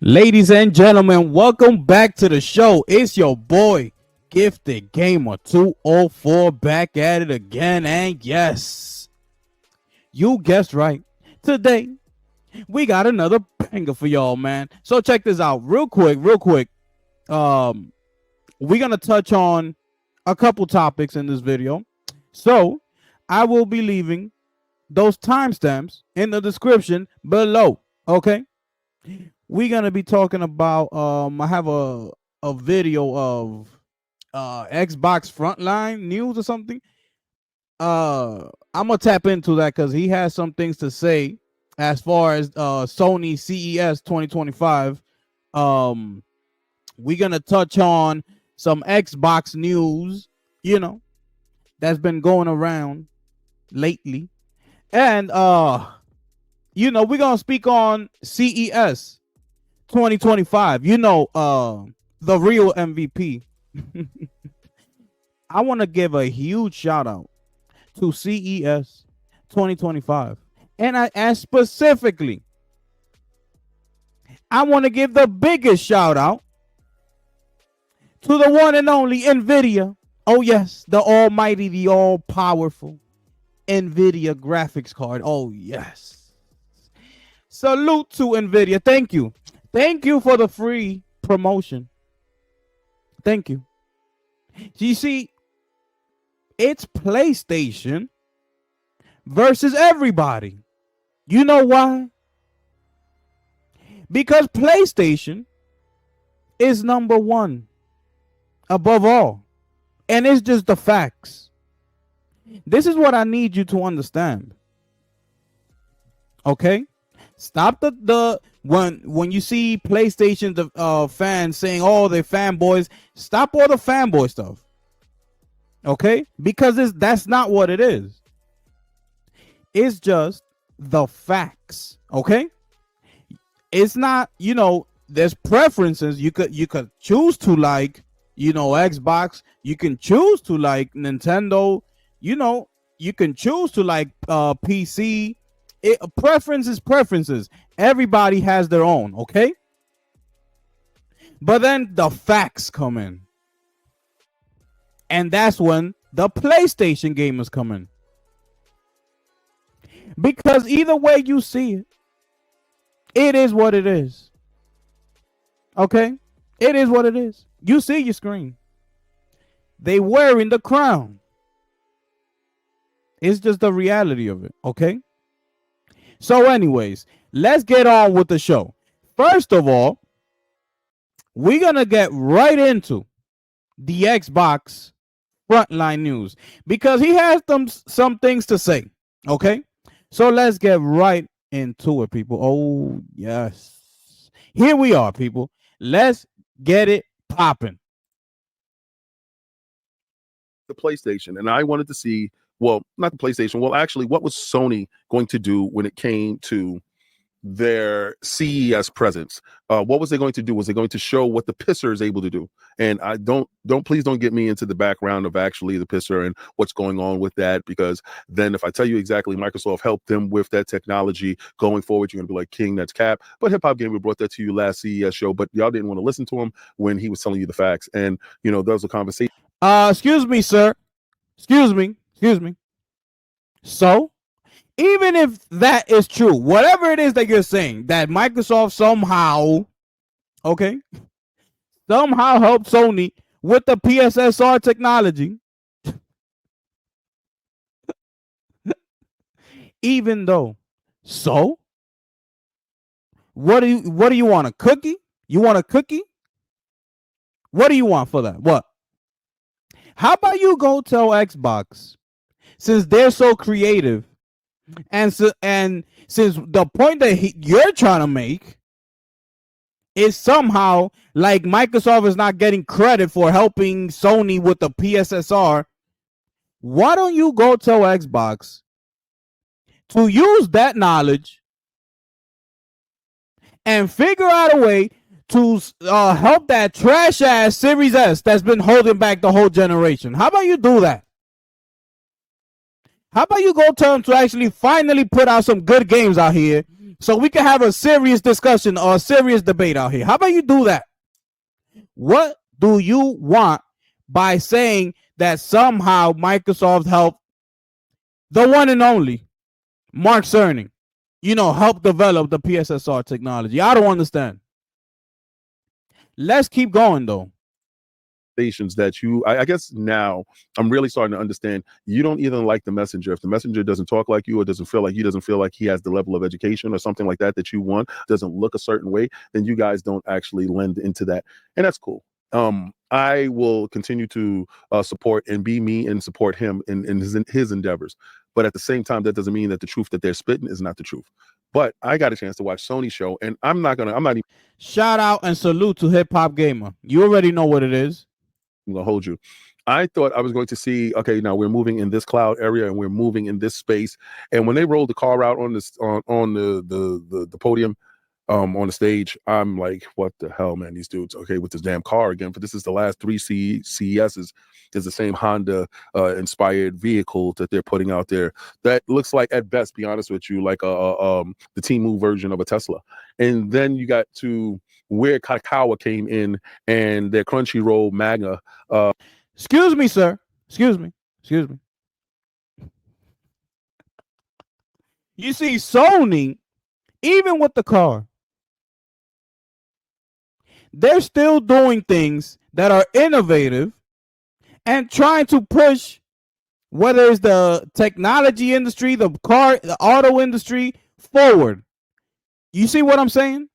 Ladies and gentlemen, welcome back to the show. It's your boy, Gifted Gamer 204, back at it again. And yes, you guessed right. Today, we got another banger for y'all, man. So check this out real quick. Um, we're going to touch on a couple topics in this video. So I will be leaving those timestamps in the description below. Okay. We're gonna be talking about I have a video of Xbox Frontline news or something. I'm gonna tap into that because he has some things to say as far as Sony CES 2025. We're gonna touch on some Xbox news, that's been going around lately. And we're gonna speak on CES 2025, the real MVP. I want to give a huge shout out to CES 2025, and specifically I want to give the biggest shout out to the one and only Nvidia. Oh yes, the almighty, the all powerful Nvidia graphics card. Oh yes, salute to Nvidia. Thank you for the free promotion. Thank you. You see, it's PlayStation versus everybody. You know why? Because PlayStation is number one above all. And it's just the facts. This is what I need you to understand. Okay? Stop the when you see PlayStation fans saying, "Oh, they're fanboys." Stop all the fanboy stuff, okay? Because that's not what it is. It's just the facts, okay? It's not, there's preferences. You could choose to like, Xbox. You can choose to like Nintendo. You can choose to like PC. Preferences. Everybody has their own, okay? But then the facts come in. And that's when the PlayStation gamers come in. Because either way you see it, it is what it is. Okay? It is what it is. You see your screen. They wearing the crown. It's just the reality of it, okay? So anyways, let's get on with the show. First of all, we're going to get right into the Xbox Frontline news because he has some things to say, okay? So let's get right into it, people. Oh, yes. Here we are, people. Let's get it popping. The PlayStation, and I wanted to see, well, not the PlayStation. Well, actually, what was Sony going to do when it came to their CES presence? What was they going to do? Was they going to show what the pisser is able to do? And I please don't get me into the background of actually the pisser and what's going on with that, because then if I tell you exactly Microsoft helped them with that technology going forward, you're gonna be like, King, that's cap. But Hip Hop Gamer brought that to you last CES show, but y'all didn't want to listen to him when he was telling you the facts. And there was a conversation. Excuse me, sir. Excuse me. So, even if that is true, whatever it is that you're saying, that Microsoft somehow helped Sony with the PSSR technology, even though, so, what do you want, a cookie? You want a cookie? What do you want for that? What? How about you go tell Xbox, since they're so creative, and since the point that you're trying to make is somehow like Microsoft is not getting credit for helping Sony with the PSSR, why don't you go tell Xbox to use that knowledge and figure out a way to help that trash ass Series S that's been holding back the whole generation? How about you do that? How about you go tell them to actually finally put out some good games out here so we can have a serious discussion or a serious debate out here. How about you do that? What do you want by saying that somehow Microsoft helped the one and only Mark Cerny, help develop the PSSR technology? I don't understand. Let's keep going though. That I guess now I'm really starting to understand you don't even like the messenger. If the messenger doesn't talk like you or doesn't feel like he has the level of education or something like that you want, doesn't look a certain way, then you guys don't actually lend into that. And that's cool. I will continue to support and be me and support him in his endeavors. But at the same time, that doesn't mean that the truth that they're spitting is not the truth. But I got a chance to watch Sony's show, and I'm not even. Shout out and salute to Hip Hop Gamer. You already know what it is. I'm gonna hold you. I thought I was going to see, okay, now we're moving in this cloud area and we're moving in this space. And when they rolled the car out on this on the podium, on the stage, I'm like, what the hell, man? These dudes, okay, with this damn car again. But this is the last three CESs. Is the same Honda inspired vehicle that they're putting out there that looks like, at best, be honest with you, like the Temu version of a Tesla. And then you got to where Katakawa came in and their Crunchyroll manga. Excuse me, sir. Excuse me. You see, Sony, even with the car, they're still doing things that are innovative and trying to push, whether it's the technology industry, the auto industry, forward. You see what I'm saying?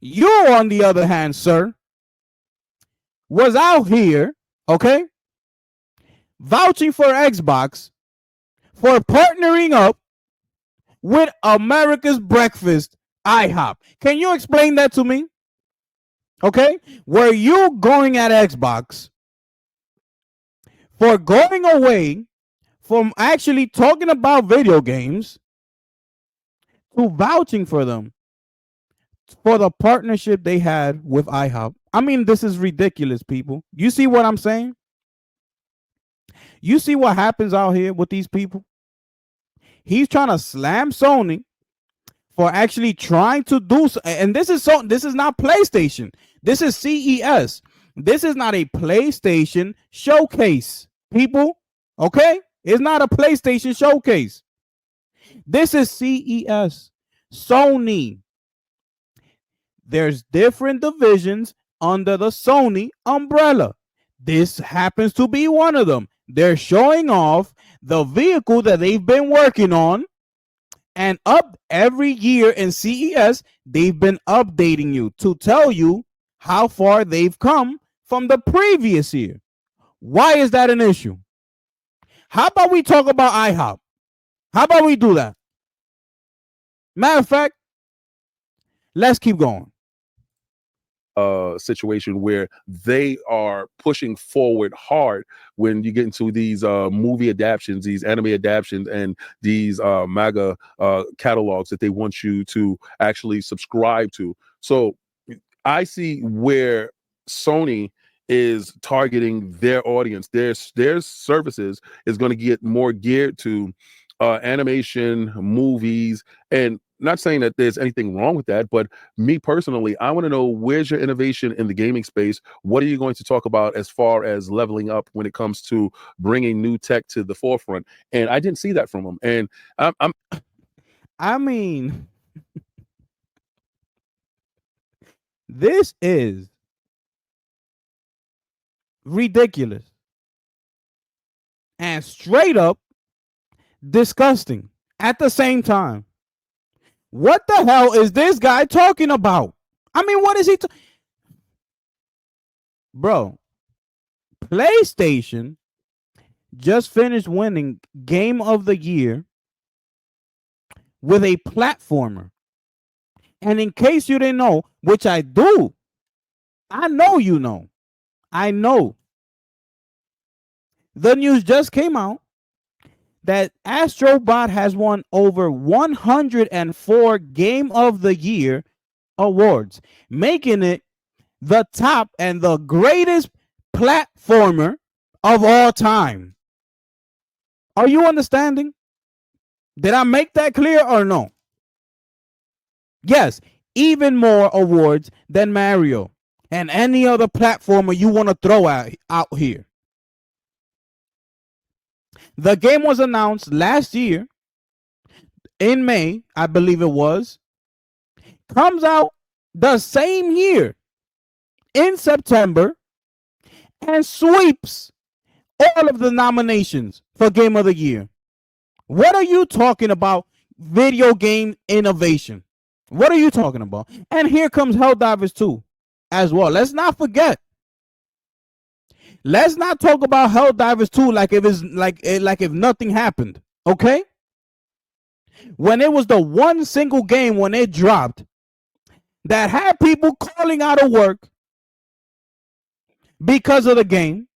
You, on the other hand, sir, was out here, okay, vouching for Xbox for partnering up with America's Breakfast, IHOP. Can you explain that to me? Okay, were you going at Xbox for going away from actually talking about video games to vouching for them for the partnership they had with IHOP? I mean, this is ridiculous, people. You see what I'm saying? You see what happens out here with these people? He's trying to slam Sony for actually trying to do so. And this is not PlayStation. This is CES. This is not a PlayStation showcase, people. Okay? It's not a PlayStation showcase. This is CES. Sony. There's different divisions under the Sony umbrella. This happens to be one of them. They're showing off the vehicle that they've been working on, and up every year in CES, they've been updating you to tell you how far they've come from the previous year. Why is that an issue? How about we talk about IHOP? How about we do that? Matter of fact, let's keep going. Situation where they are pushing forward hard when you get into these movie adaptions, these anime adaptions, and these manga catalogs that they want you to actually subscribe to. So I see where Sony is targeting their audience. Their services is going to get more geared to animation, movies, and not saying that there's anything wrong with that, but me personally, I want to know, where's your innovation in the gaming space? What are you going to talk about as far as leveling up when it comes to bringing new tech to the forefront? And I didn't see that from them. And I mean, this is ridiculous and straight up disgusting at the same time. What the hell is this guy talking about? I mean, what is he? Bro, PlayStation just finished winning Game of the Year with a platformer. And in case you didn't know, which I do, I know you know. I know. The news just came out that Astrobot has won over 104 Game of the Year awards, making it the top and the greatest platformer of all time. Are you understanding? Did I make that clear or no? Yes, even more awards than Mario and any other platformer you want to throw out here. The game was announced last year in May, I believe it was. Comes out the same year in September and sweeps all of the nominations for Game of the Year. What are you talking about? Video game innovation. What are you talking about? And here comes Helldivers 2 as well. Let's not forget. Let's not talk about Helldivers 2 like it was like if nothing happened. Okay? When it was the one single game when it dropped that had people calling out of work because of the game,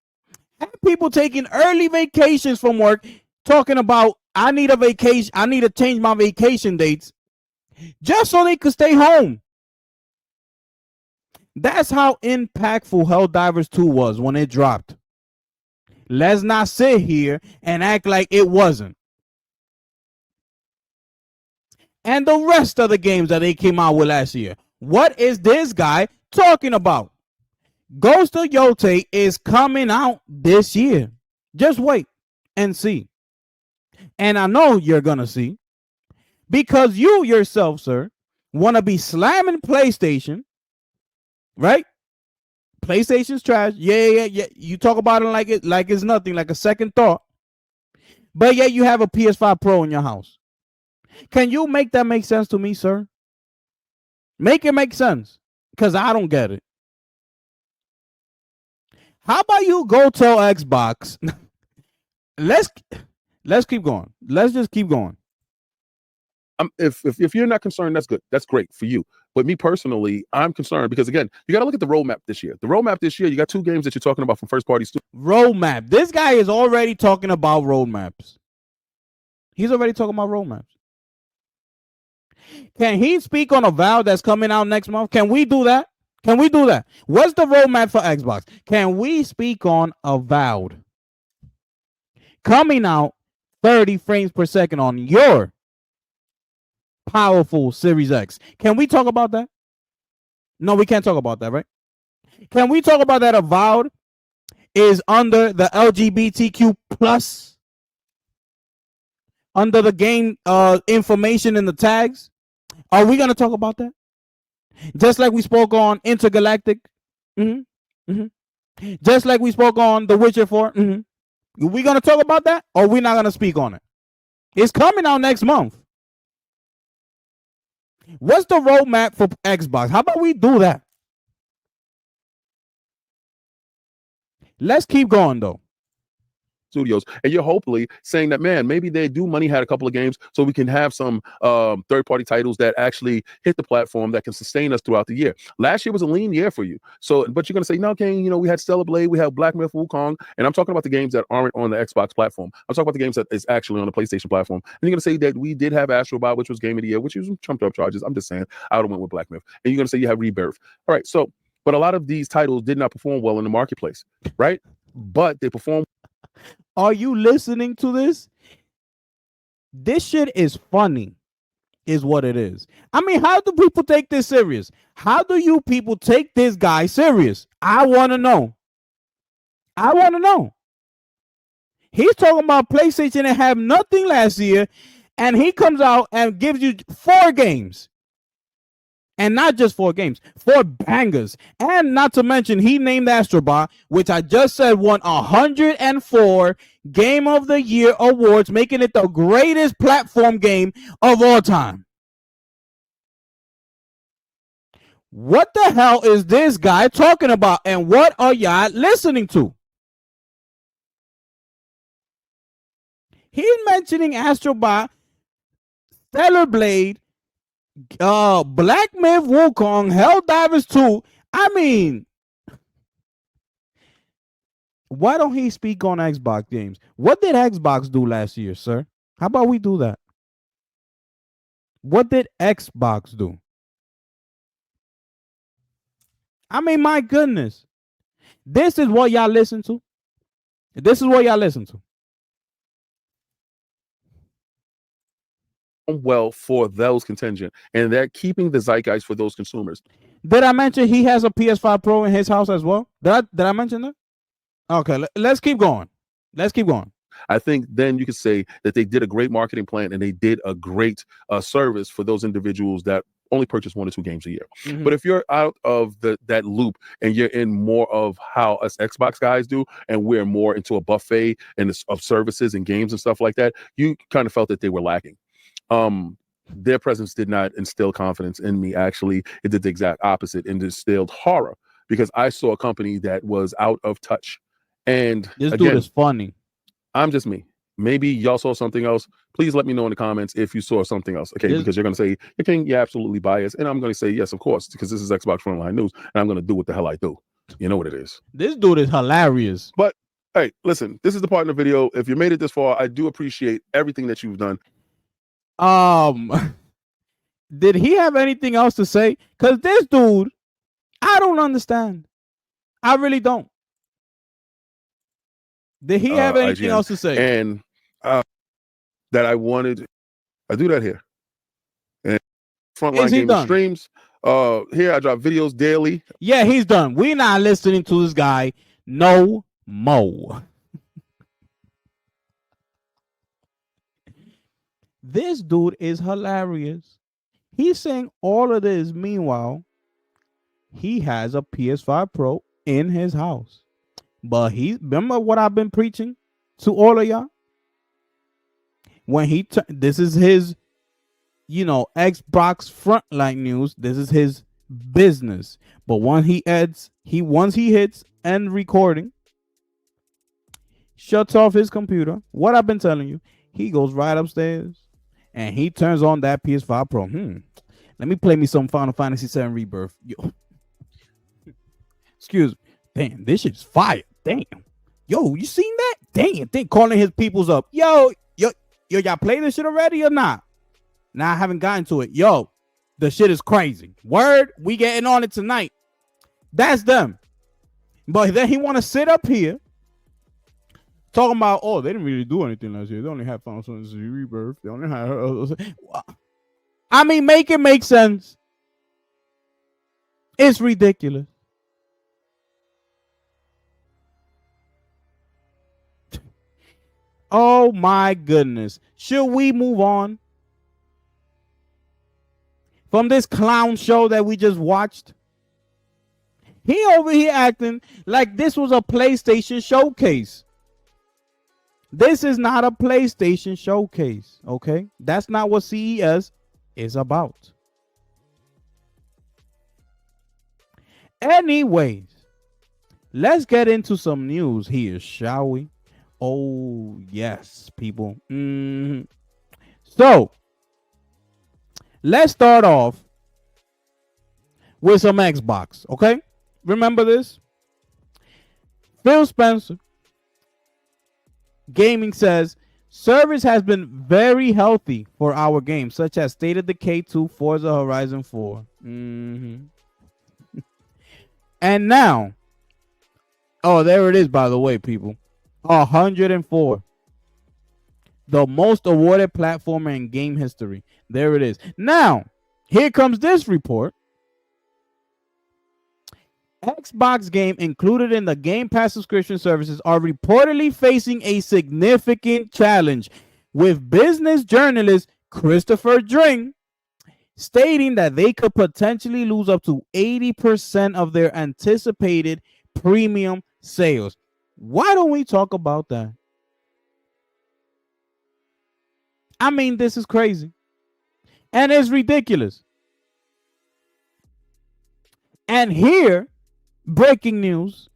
had people taking early vacations from work, talking about I need a vacation, I need to change my vacation dates just so they could stay home. That's how impactful Helldivers 2 was when it dropped. Let's not sit here and act like it wasn't. And the rest of the games that they came out with last year. What is this guy talking about? Ghost of Yote is coming out this year. Just wait and see. And I know you're going to see. Because you yourself, sir, want to be slamming PlayStation, right? PlayStation's trash. Yeah. You talk about it like it's nothing, like a second thought. But yet you have a PS5 Pro in your house. Can you make that make sense to me, sir? Make it make sense. Because I don't get it. How about you go tell Xbox? let's keep going. Let's just keep going. If you're not concerned, that's good. That's great for you. But me personally, I'm concerned because again, you got to look at the roadmap this year. The roadmap this year, you got two games that you're talking about from first party. Roadmap. This guy is already talking about roadmaps. He's already talking about roadmaps. Can he speak on a Avowed that's coming out next month? Can we do that? Can we do that? What's the roadmap for Xbox? Can we speak on Avowed coming out 30 frames per second on your powerful Series X? Can we talk about that? No, we can't talk about that, right? Can we talk about that Avowed is under the LGBTQ plus, under the game information in the tags? Are we going to talk about that? Just like we spoke on Intergalactic. Just like we spoke on The Witcher 4. Are we going to talk about that or are we not going to speak on it? It's coming out next month. What's the roadmap for Xbox? How about we do that? Let's keep going, though. Studios, and you're hopefully saying that, man, maybe they do money had a couple of games so we can have some third-party titles that actually hit the platform that can sustain us throughout the year. Last year was a lean year for you. So, but you're going to say, no, King, we had Stellar Blade, we have Black Myth Wukong, and I'm talking about the games that aren't on the Xbox platform. I'm talking about the games that is actually on the PlayStation platform. And you're going to say that we did have Astro Bot, which was Game of the Year, which was trumped up charges. I'm just saying, I would have went with Black Myth. And you're going to say you have Rebirth. All right, so, but a lot of these titles did not perform well in the marketplace, right? But they perform. Are you listening to this? This shit is funny, is what it is. I mean, how do people take this serious? How do you people take this guy serious? I want to know. I want to know. He's talking about PlayStation and have nothing last year, and he comes out and gives you 4 games. And not just 4 games, 4 bangers. And not to mention, he named Astrobot, which I just said won 104 Game of the Year awards, making it the greatest platform game of all time. What the hell is this guy talking about? And what are y'all listening to? He's mentioning Astrobot, Stellar Blade, Black Myth Wukong, Helldivers 2. I mean, why don't he speak on Xbox games? What did Xbox do last year, sir? How about we do that? What did Xbox do? I mean, my goodness. This is what y'all listen to. This is what y'all listen to. well for those contingent, and they're keeping the zeitgeist for those consumers. Did I mention he has a PS5 Pro in his house as well? Did I mention that? Okay, let's keep going. Let's keep going. I think then you could say that they did a great marketing plan and they did a great service for those individuals that only purchase 1 or 2 games a year. Mhm. But if you're out of that loop and you're in more of how us Xbox guys do, and we're more into a buffet and of services and games and stuff like that, you kind of felt that they were lacking. Their presence did not instill confidence in me. Actually, it did the exact opposite and instilled horror, because I saw a company that was out of touch. And This again, dude is funny. I'm just me. Maybe y'all saw something else. Please let me know in the comments if you saw something else. Okay, because you're going to say, you're absolutely biased. And I'm going to say, yes, of course, because this is Xbox Frontline News, and I'm going to do what the hell I do. You know what it is. This dude is hilarious. But hey, listen, this is the part in the video. If you made it this far, I do appreciate everything that you've done. Did he have anything else to say? Because this dude, I don't understand. I really don't. Did he have anything else to say? And that I wanted, I do that here. And Frontline Gaming streams. Here I drop videos daily. Yeah, he's done. We're not listening to this guy no more. This dude is hilarious. He's saying all of this. Meanwhile, he has a PS5 Pro in his house. But remember what I've been preaching to all of y'all? When this is his, Xbox Frontline News. This is his business. But once he hits end recording, shuts off his computer. What I've been telling you, he goes right upstairs and he turns on that PS5 Pro. Let me play me some Final Fantasy VII Rebirth. Excuse me. Damn, this shit's fire. Damn. Yo, you seen that? Damn, calling his peoples up. Yo, y'all play this shit already or not? Nah, I haven't gotten to it. Yo, the shit is crazy. Word, we getting on it tonight. That's them. But then he want to sit up here talking about, they didn't really do anything last year. They only had Final Fantasy Rebirth. They only had... I mean, make it make sense. It's ridiculous. Oh my goodness. Should we move on from this clown show that we just watched? He over here acting like this was a PlayStation showcase. This is not a PlayStation showcase, okay? That's not what CES is about. Anyways, let's get into some news here, shall we? Oh, yes, people. So, let's start off with some Xbox, okay? Remember this? Phil Spencer Gaming says, service has been very healthy for our games, such as State of Decay 2, Forza Horizon 4. And now, there it is, by the way, people. 104. The most awarded platformer in game history. There it is. Now, here comes this report. Xbox game included in the Game Pass subscription services are reportedly facing a significant challenge, with business journalist Christopher Dring stating that they could potentially lose up to 80% of their anticipated premium sales. Why don't we talk about that? I mean, this is crazy. And it's ridiculous. And here, breaking news.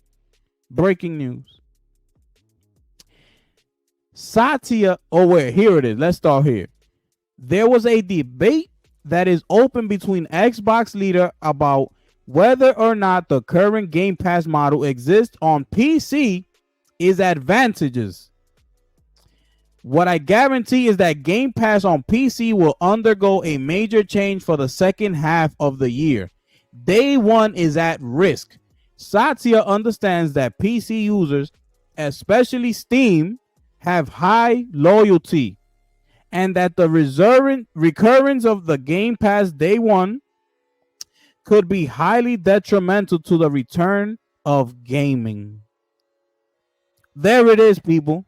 Satya, here it is. Let's start here. There was a debate that is open between Xbox leader about whether or not the current Game Pass model exists on PC is advantageous. What I guarantee is that Game Pass on PC will undergo a major change for the second half of the year. Day one is at risk. Satya understands that PC users, especially Steam, have high loyalty and that the recurrence of the Game Pass day one could be highly detrimental to the return of gaming. There it is, people.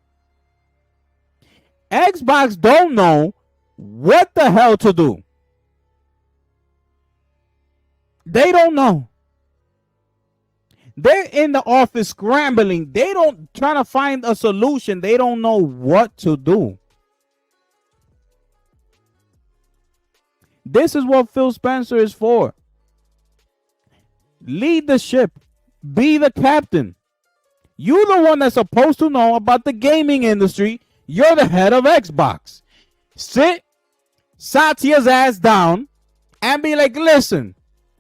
Xbox don't know what the hell to do. They don't know. They're in the office scrambling. They don't trying to find a solution. They don't know what to do. This is what Phil Spencer is for. Lead the ship. Be the captain. You're the one that's supposed to know about the gaming industry. You're the head of Xbox. Sit Satya's ass down and be like, listen,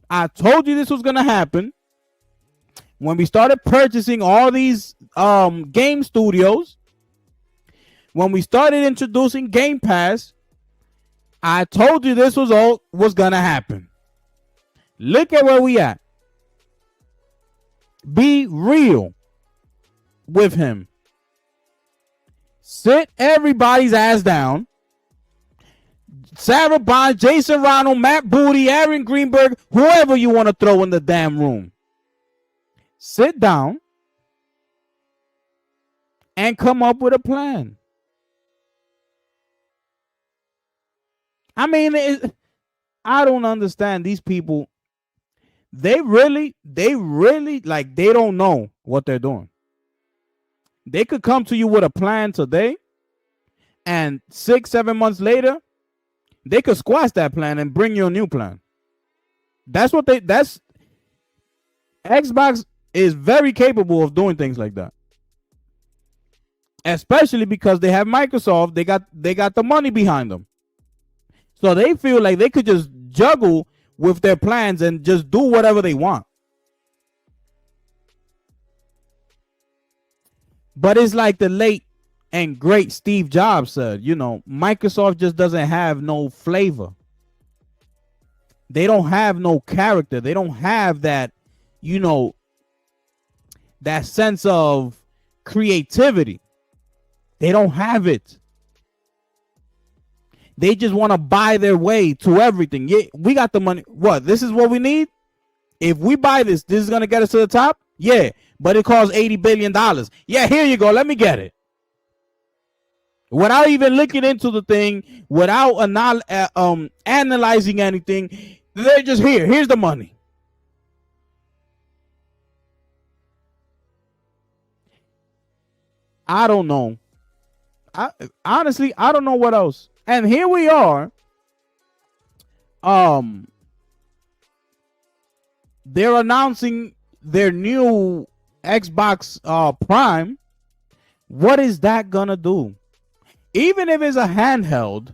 I told you this was going to happen. When we started purchasing all these game studios, when we started introducing Game Pass, I told you this was all was going to happen. Look at where we at. Be real with him. Sit everybody's ass down. Sarah Bond, Jason Ronald, Matt Booty, Aaron Greenberg, whoever you want to throw in the damn room. Sit down and come up with a plan. I mean, I don't understand these people. They really, like, they don't know what they're doing. They could come to you with a plan today, and 6-7 months later, they could squash that plan and bring you a new plan. That's Xbox is very capable of doing things like that. Especially because they have Microsoft, they got the money behind them. So they feel like they could just juggle with their plans and just do whatever they want. But it's like the late and great Steve Jobs said, Microsoft just doesn't have no flavor. They don't have no character. They don't have that, that sense of creativity. They don't have it. They just want to buy their way to everything. Yeah, we got the money. What? This is what we need? If we buy this is going to get us to the top? Yeah, but it costs $80 billion. Yeah, here you go. Let me get it. Without even looking into the thing, without analyzing anything, they're just here. Here's the money. I don't know. Honestly, I don't know what else. And here we are. They're announcing their new Xbox Prime. What is that gonna do? Even if it's a handheld,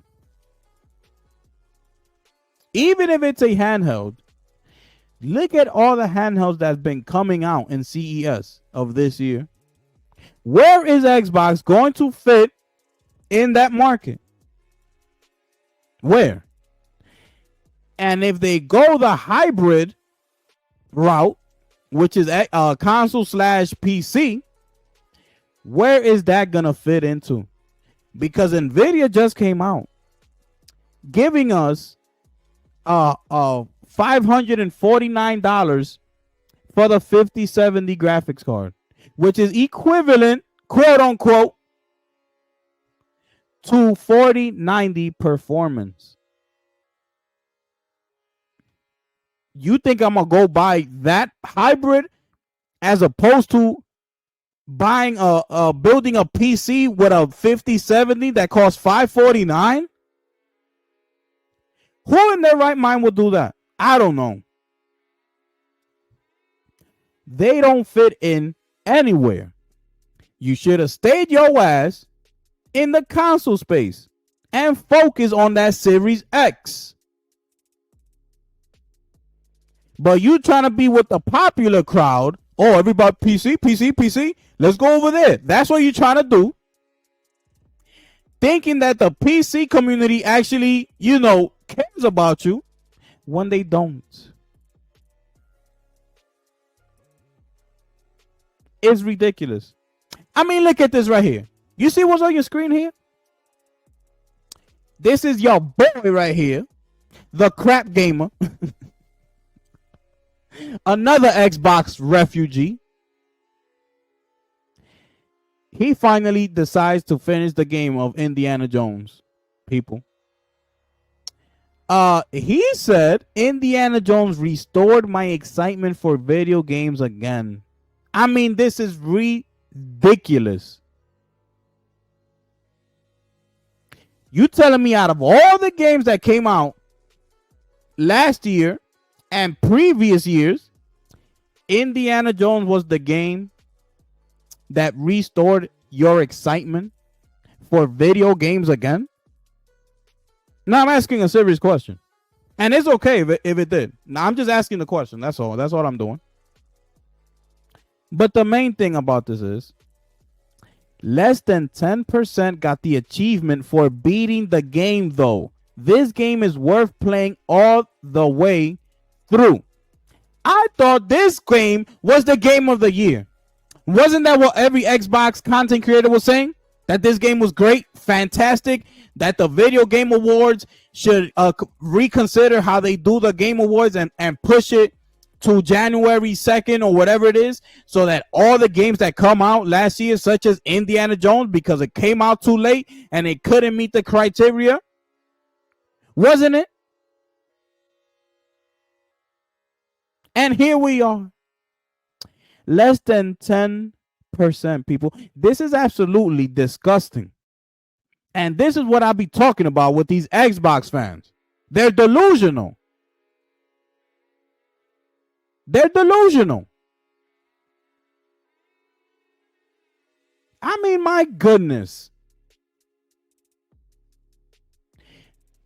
look at all the handhelds that's been coming out in CES of this year. Where is Xbox going to fit in that market? Where? And if they go the hybrid route, which is console / PC, where is that gonna fit into? Because Nvidia just came out giving us $549 for the 5070 graphics card, which is equivalent, quote unquote, to 4090 performance. You think I'm gonna go buy that hybrid as opposed to buying building a PC with a 5070 that costs $549? Who in their right mind would do that? I don't know. They don't fit in anywhere. You should have stayed your ass in the console space and focus on that Series X. But you trying to be with the popular crowd. Oh, everybody PC. Let's go over there. That's what you're trying to do. Thinking that the PC community actually, cares about you when they don't. It's ridiculous. I mean, look at this right here. You see what's on your screen here? This is your boy right here, the Crapgamer, another Xbox refugee. He finally decides to finish the game of Indiana Jones, people. He said Indiana Jones restored my excitement for video games again. I mean, this is ridiculous. You telling me out of all the games that came out last year and previous years, Indiana Jones was the game that restored your excitement for video games again? Now I'm asking a serious question. And it's okay if it did. Now I'm just asking the question. That's all. That's all I'm doing. But the main thing about this is less than 10% got the achievement for beating the game, though. This game is worth playing all the way through. I thought this game was the game of the year. Wasn't that what every Xbox content creator was saying? That this game was great, fantastic, that the Video Game Awards should reconsider how they do the Game Awards and push it to January 2nd or whatever it is, so that all the games that come out last year, such as Indiana Jones, because it came out too late and it couldn't meet the criteria, wasn't it? And here we are. Less than 10%, people. This is absolutely disgusting. And this is what I be talking about with these Xbox fans. They're delusional. They're delusional. I mean, my goodness.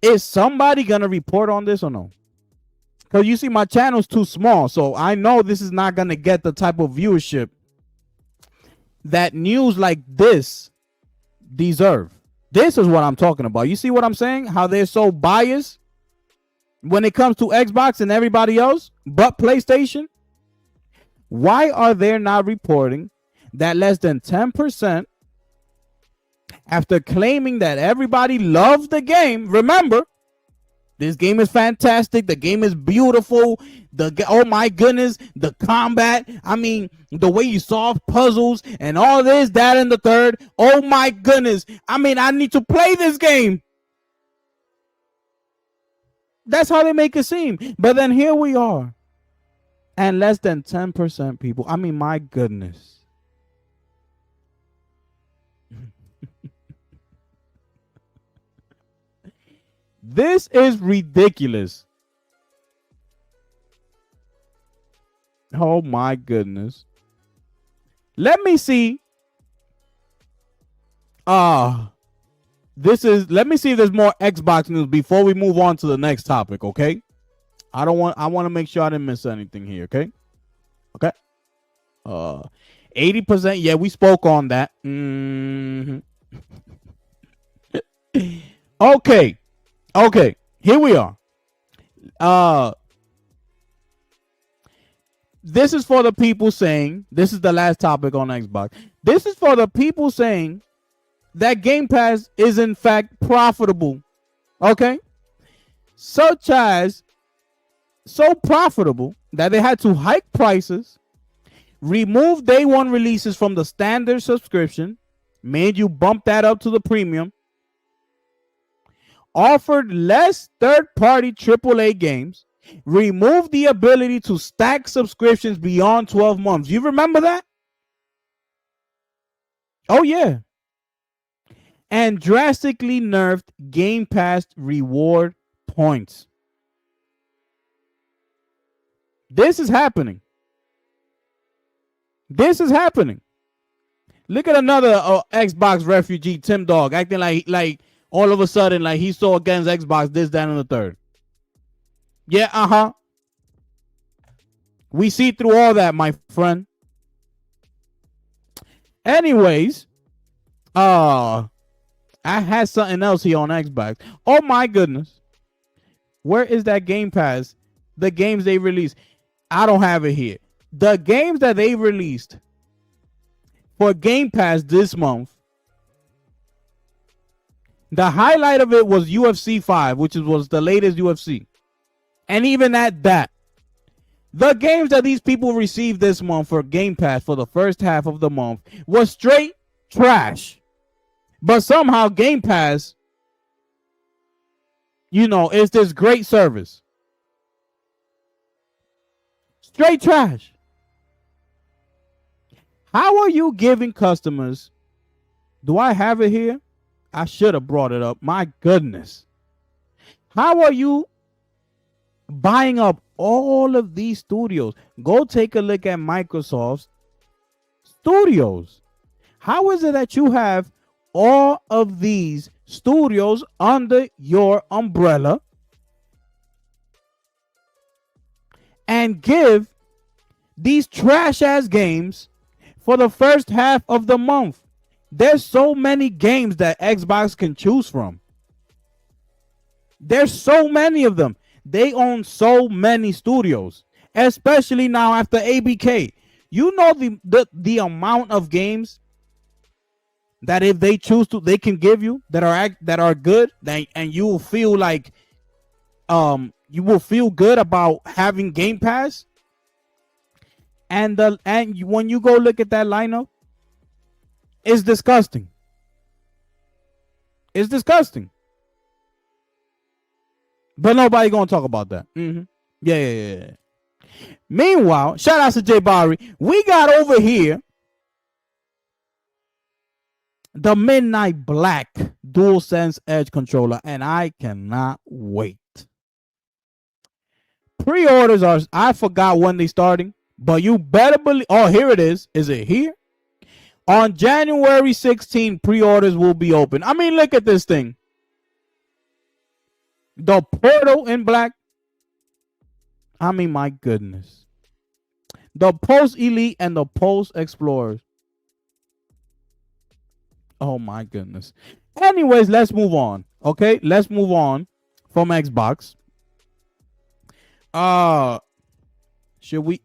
Is somebody going to report on this or no? Because you see, my channel's too small, so I know this is not going to get the type of viewership that news like this deserve. This is what I'm talking about. You see what I'm saying? How they're so biased when it comes to Xbox and everybody else but PlayStation? Why are they not reporting that less than 10%, after claiming that everybody loves the game? Remember, this game is fantastic. The game is beautiful. Oh my goodness, the combat. I mean, the way you solve puzzles and all this, that, and the third. Oh my goodness. I mean, I need to play this game. That's how they make it seem. But then here we are. And less than 10% people. I mean, my goodness. This is ridiculous. Oh my goodness. Let me see. Let me see if there's more Xbox news before we move on to the next topic, okay? I want to make sure I didn't miss anything here, okay? Okay. 80%, yeah, we spoke on that. Okay. Okay, here we are. This is for the people saying, this is the last topic on Xbox. This is for the people saying that Game Pass is in fact profitable. Okay? So profitable that they had to hike prices, remove day one releases from the standard subscription, made you bump that up to the premium, offered less third-party AAA games, removed the ability to stack subscriptions beyond 12 months. You remember that? Oh, yeah. And drastically nerfed Game Pass reward points. This is happening. This is happening. Look at another Xbox refugee, TimDog, acting like all of a sudden, like he's so against Xbox, this, that, and the third. Yeah, We see through all that, my friend. Anyways, I had something else here on Xbox. Oh my goodness. Where is that Game Pass? The games they released. I don't have it here. The games that they released for Game Pass this month. The highlight of it was UFC 5, which was the latest UFC. And even at that, the games that these people received this month for Game Pass for the first half of the month was straight trash. But somehow Game Pass, is this great service. Straight trash. How are you giving customers? Do I have it here? I should have brought it up. My goodness. How are you buying up all of these studios? Go take a look at Microsoft's studios. How is it that you have all of these studios under your umbrella and give these trash ass games for the first half of the month? There's so many games that Xbox can choose from. There's so many of them. They own so many studios, especially now after ABK. You know the amount of games that if they choose to, they can give you that are good, and you will feel like you will feel good about having Game Pass. And when you go look at that lineup, it's disgusting. It's disgusting. But nobody gonna talk about that. Yeah. Meanwhile, shout out to Jay Barry. We got over here the Midnight Black DualSense Edge controller, and I cannot wait. Pre-orders are, I forgot when they starting, but you better believe. Oh, here it is. Is it here? On January 16, pre-orders will be open. I mean, look at this thing. The Portal in black. I mean, my goodness. The Post Elite and the Post Explorers. Oh, my goodness. Anyways, let's move on. Okay, let's move on from Xbox. Should we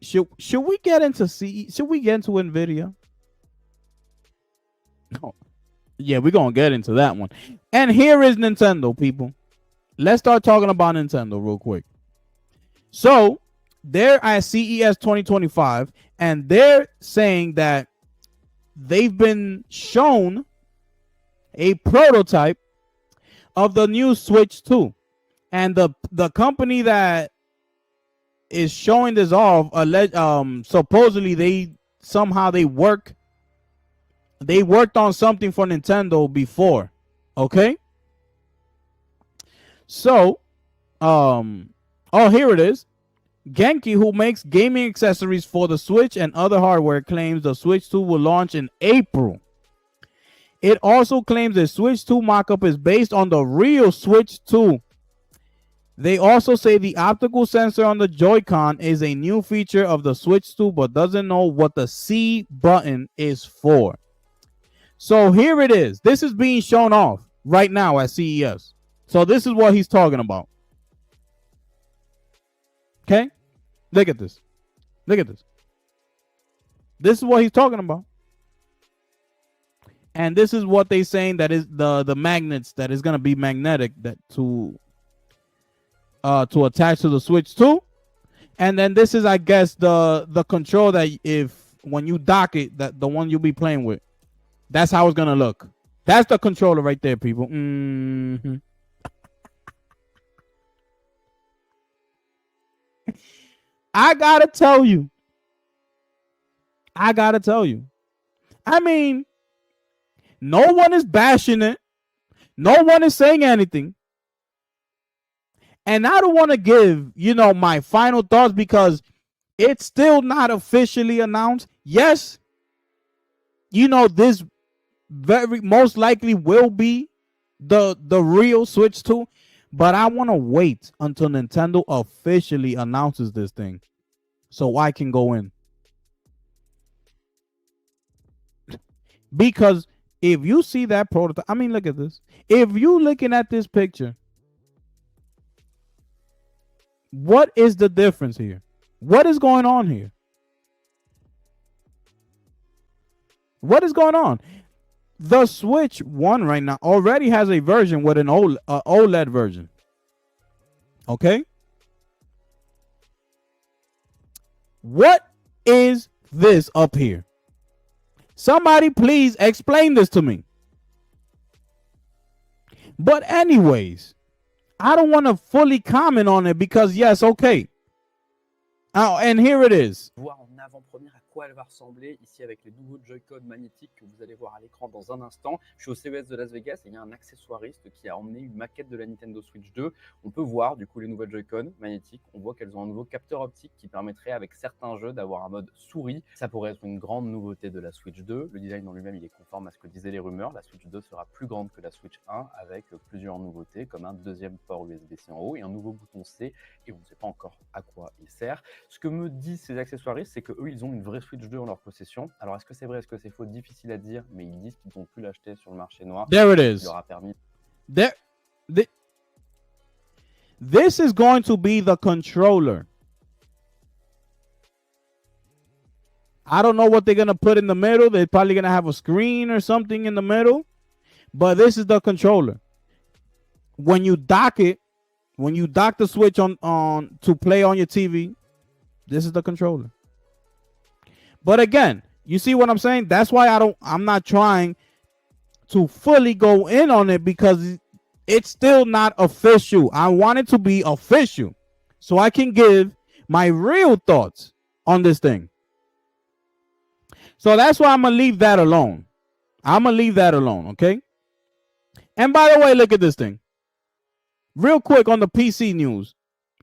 get into should we get into Nvidia? Oh, yeah, we're gonna get into that one. And here is Nintendo, people. Let's start talking about Nintendo real quick. So they're at CES 2025, and they're saying that they've been shown a prototype of the new Switch 2. And the company that is showing this off, supposedly they worked on something for Nintendo before. Okay. So, here it is. Genki, who makes gaming accessories for the Switch and other hardware, claims the Switch 2 will launch in April. It also claims the Switch 2 mockup is based on the real Switch 2. They also say the optical sensor on the Joy-Con is a new feature of the Switch 2, but doesn't know what the C button is for. So here it is. This is being shown off right now at CES. So this is what he's talking about. Okay? Look at this. Look at this. This is what he's talking about. And this is what they're saying that is the magnets that is going to be magnetic that to attach to the Switch 2. And then this is, I guess, the control that when you dock it, that the one you'll be playing with. That's how it's going to look. That's the controller right there, people. I gotta tell you. I mean, no one is bashing it. No one is saying anything. And I don't want to give, my final thoughts because it's still not officially announced. Yes, this very most likely will be the real Switch 2, but I want to wait until Nintendo officially announces this thing so I can go in. Because if you see that prototype, I mean, look at this. If you looking at this picture, what is the difference here? What is going on here? What is going on? The Switch 1 right now already has a version with an OLED version. Okay? What is this up here? Somebody please explain this to me. But anyways, I don't want to fully comment on it because yes, okay. And here it is. Voir en avant-première à quoi elle va ressembler ici avec les nouveaux Joy-Con magnétiques que vous allez voir à l'écran dans un instant. Je suis au CES de Las Vegas et il y a un accessoiriste qui a emmené une maquette de la Nintendo Switch 2. On peut voir du coup les nouvelles Joy-Con magnétiques. On voit qu'elles ont un nouveau capteur optique qui permettrait avec certains jeux d'avoir un mode souris. Ça pourrait être une grande nouveauté de la Switch 2. Le design en lui-même il est conforme à ce que disaient les rumeurs. La Switch 2 sera plus grande que la Switch 1 avec plusieurs nouveautés comme un deuxième port USB-C en haut et un nouveau bouton C et on ne sait pas encore à quoi il sert. Ce que me disent ces accessoiristes, c'est qu'eux, ils ont une vraie Switch 2 en leur possession. Alors, est-ce que c'est vrai, est-ce que c'est faux? Difficile à dire, mais ils disent qu'ils n'ont pu l'acheter sur le marché noir. There it is. Leur a permis. This is going to be the controller. I don't know what they're going to put in the middle. They're probably going to have a screen or something in the middle. But this is the controller. When you dock it, when you dock the Switch on to play on your TV, this is the controller. But again, you see what I'm saying? That's why I'm not trying to fully go in on it because it's still not official. I want it to be official so I can give my real thoughts on this thing. So that's why I'm going to leave that alone. I'm going to leave that alone, okay? And by the way, look at this thing. Real quick on the PC news.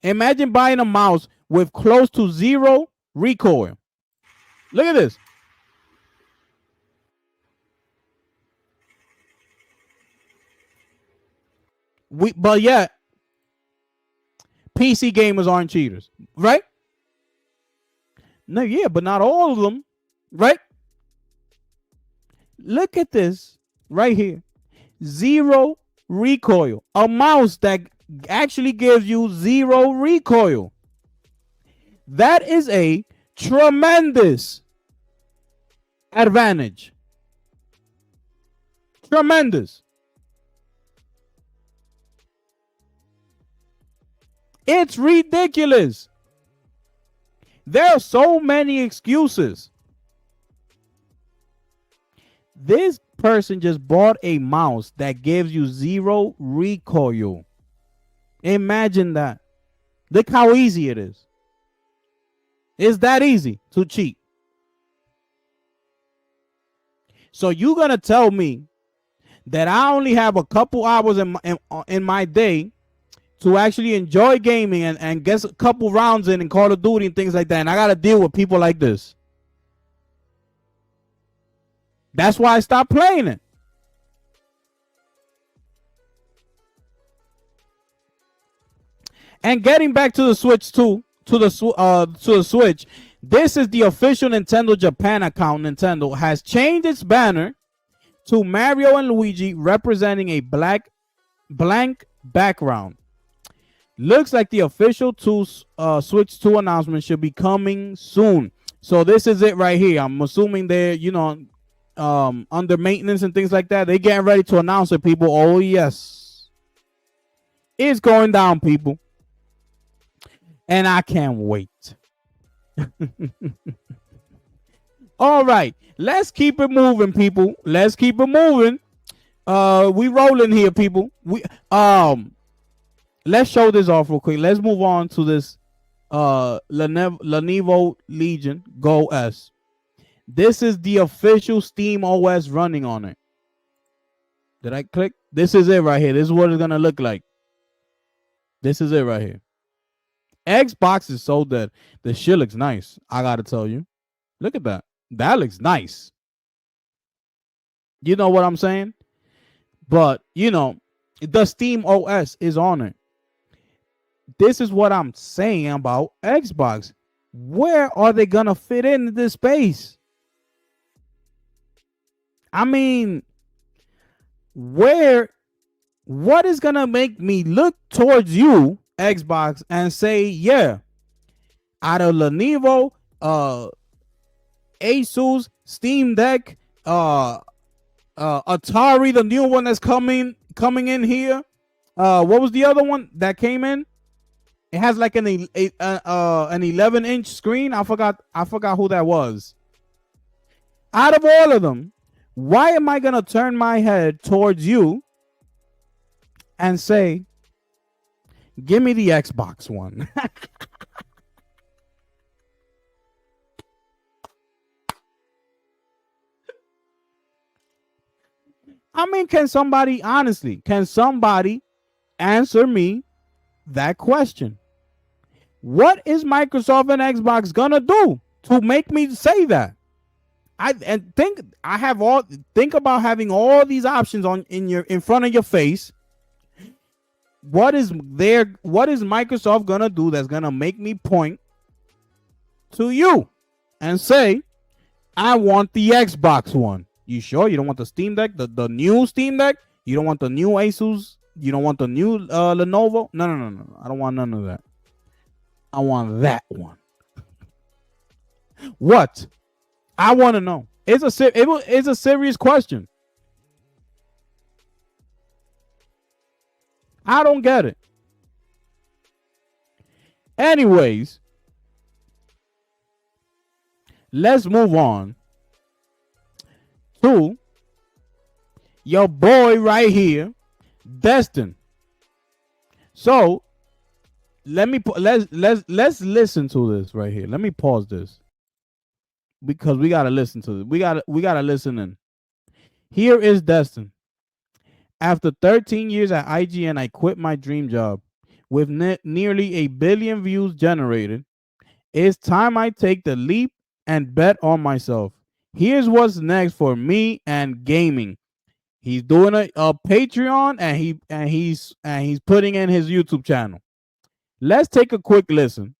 Imagine buying a mouse with close to zero recoil. Look at this. But yet, PC gamers aren't cheaters, right? No, yeah, but not all of them, right? Look at this right here. Zero recoil. A mouse that actually gives you zero recoil. That is a tremendous advantage. Tremendous. It's ridiculous. There are so many excuses. This person just bought a mouse that gives you zero recoil. Imagine that. Look how easy it is. It's that easy to cheat. So you're going to tell me that I only have a couple hours in my day to actually enjoy gaming and get a couple rounds in Call of Duty and things like that. And I got to deal with people like this. That's why I stopped playing it. And getting back to the Switch 2, to the Switch, this is the official Nintendo Japan account. Nintendo has changed its banner to Mario and Luigi representing a blank background. Looks like the official Switch 2 announcement should be coming soon. So this is it right here. I'm assuming they're, under maintenance and things like that. They're getting ready to announce it, people. Oh, yes. It's going down, people. And I can't wait. All right. Let's keep it moving, people. Let's keep it moving. We rolling here, people. Let's show this off real quick. Let's move on to this Lenovo Legion Go S. This is the official Steam OS running on it. Did I click? This is it right here. This is what it's going to look like. This is it right here. Xbox is so dead. The shit looks nice. I got to tell you. Look at that. That looks nice. You know what I'm saying? But, the Steam OS is on it. This is what I'm saying about Xbox. Where are they going to fit into this space? I mean, what is going to make me look towards you, Xbox, and say, yeah, out of Lenovo, Asus, Steam Deck, Atari, the new one that's coming in here. What was the other one that came in? It has like an 11-inch screen. I forgot who that was. Out of all of them, why am I gonna turn my head towards you and say, "Give me the Xbox One"? I mean, can somebody answer me that question? What is Microsoft and Xbox gonna do to make me say that? Think about having all these options in front of your face. What is Microsoft gonna do that's gonna make me point to you and say, I want the Xbox One? You sure you don't want the Steam Deck, the new Steam Deck? You don't want the new Asus? You don't want the new Lenovo? No. I don't want none of that. I want that one. What? I want to know. It's a serious question. I don't get it. Anyways, let's move on to your boy right here, Destin. So let's listen to this right here. Let me pause this because we gotta listen to it. We gotta listen in. Here is Destin. After 13 years at IGN, I quit my dream job. With nearly 1 billion views generated, it's time I take the leap and bet on myself. Here's what's next for me and gaming. He's doing a Patreon and he's putting in his YouTube channel. Let's take a quick listen.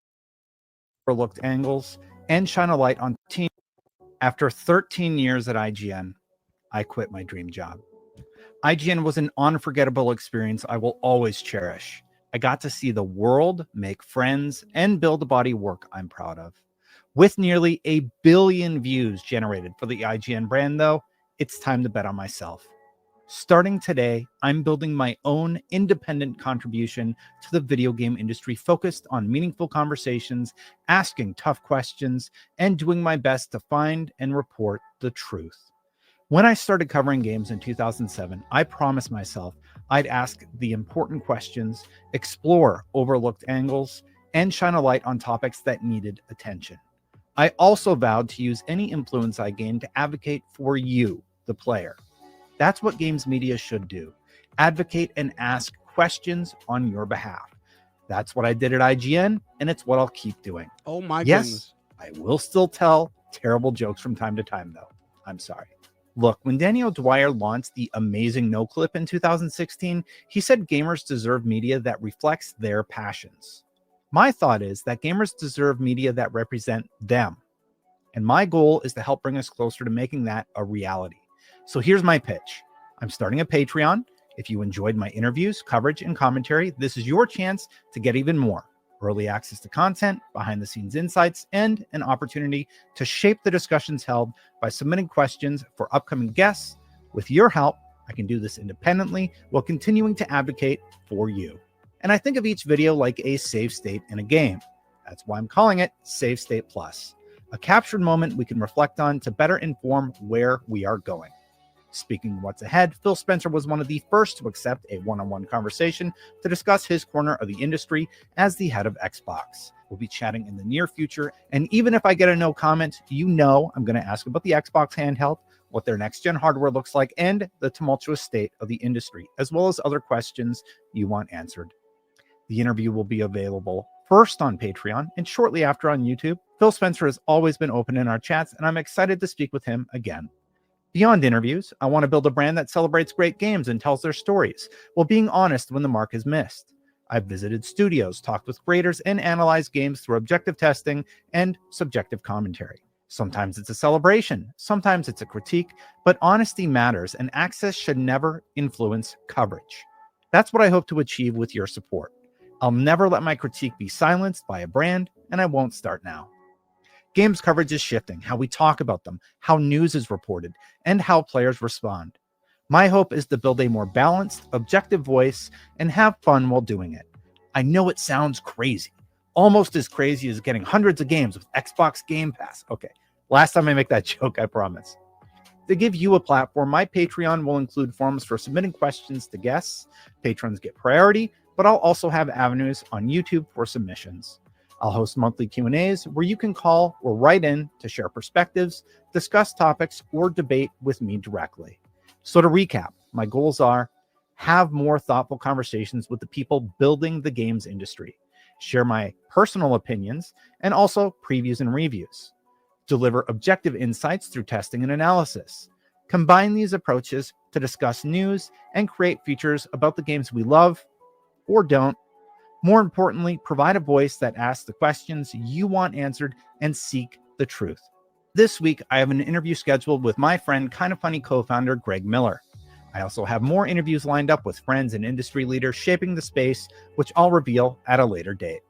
Overlooked angles and shine a light on team. After 13 years at IGN, I quit my dream job. IGN was an unforgettable experience I will always cherish. I got to see the world, make friends, and build a body of work I'm proud of. With nearly 1 billion views generated for the IGN brand, though, it's time to bet on myself. Starting today, I'm building my own independent contribution to the video game industry focused on meaningful conversations, asking tough questions, and doing my best to find and report the truth. When I started covering games in 2007, I promised myself I'd ask the important questions, explore overlooked angles, and shine a light on topics that needed attention. I also vowed to use any influence I gained to advocate for you, the player. That's what games media should do. Advocate and ask questions on your behalf. That's what I did at IGN, and it's what I'll keep doing. Oh my goodness. Yes, I will still tell terrible jokes from time to time, though. I'm sorry. Look, when Daniel Dwyer launched the amazing No Clip in 2016, he said gamers deserve media that reflects their passions. My thought is that gamers deserve media that represent them. And my goal is to help bring us closer to making that a reality. So here's my pitch. I'm starting a Patreon. If you enjoyed my interviews, coverage, and commentary, this is your chance to get even more. Early access to content, behind-the-scenes insights, and an opportunity to shape the discussions held by submitting questions for upcoming guests. With your help, I can do this independently while continuing to advocate for you. And I think of each video like a save state in a game. That's why I'm calling it Save State Plus, a captured moment we can reflect on to better inform where we are going. Speaking of what's ahead, Phil Spencer was one of the first to accept a one-on-one conversation to discuss his corner of the industry as the head of Xbox. We'll be chatting in the near future, and even if I get a no comment, you know I'm going to ask about the Xbox handheld, what their next-gen hardware looks like, and the tumultuous state of the industry, as well as other questions you want answered. The interview will be available first on Patreon and shortly after on YouTube. Phil Spencer has always been open in our chats, and I'm excited to speak with him again. Beyond interviews, I want to build a brand that celebrates great games and tells their stories while being honest when the mark is missed. I've visited studios, talked with creators, and analyzed games through objective testing and subjective commentary. Sometimes it's a celebration, sometimes it's a critique, but honesty matters and access should never influence coverage. That's what I hope to achieve with your support. I'll never let my critique be silenced by a brand, and I won't start now. Games coverage is shifting, how we talk about them, how news is reported, and how players respond. My hope is to build a more balanced, objective voice and have fun while doing it. I know it sounds crazy, almost as crazy as getting hundreds of games with Xbox Game Pass. Okay, last time I make that joke, I promise. To give you a platform, my Patreon will include forms for submitting questions to guests. Patrons get priority, but I'll also have avenues on YouTube for submissions. I'll host monthly Q&As where you can call or write in to share perspectives, discuss topics, or debate with me directly. So to recap, my goals are have more thoughtful conversations with the people building the games industry, share my personal opinions, and also previews and reviews, deliver objective insights through testing and analysis, combine these approaches to discuss news and create features about the games we love or don't. More importantly, provide a voice that asks the questions you want answered and seek the truth. This week, I have an interview scheduled with my friend, Kind of Funny co-founder Greg Miller. I also have more interviews lined up with friends and industry leaders shaping the space, which I'll reveal at a later date.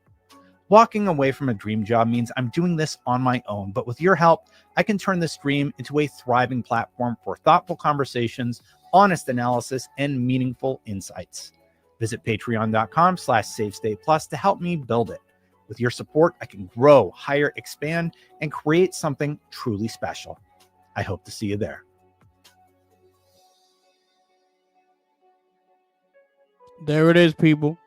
Walking away from a dream job means I'm doing this on my own, but with your help, I can turn this dream into a thriving platform for thoughtful conversations, honest analysis, and meaningful insights. Visit patreon.com/SaveStatePlus to help me build it. With your support, I can grow, hire, expand, and create something truly special. I hope to see you there. There it is, people.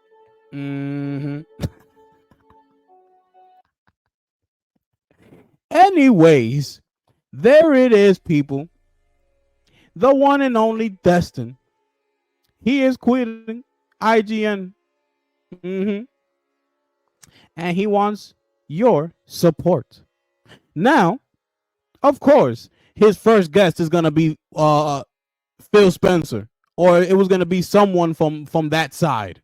Anyways, there it is, people. The one and only Destin. He is quitting IGN. And he wants your support. Now, of course, his first guest is going to be Phil Spencer, or it was going to be someone from that side.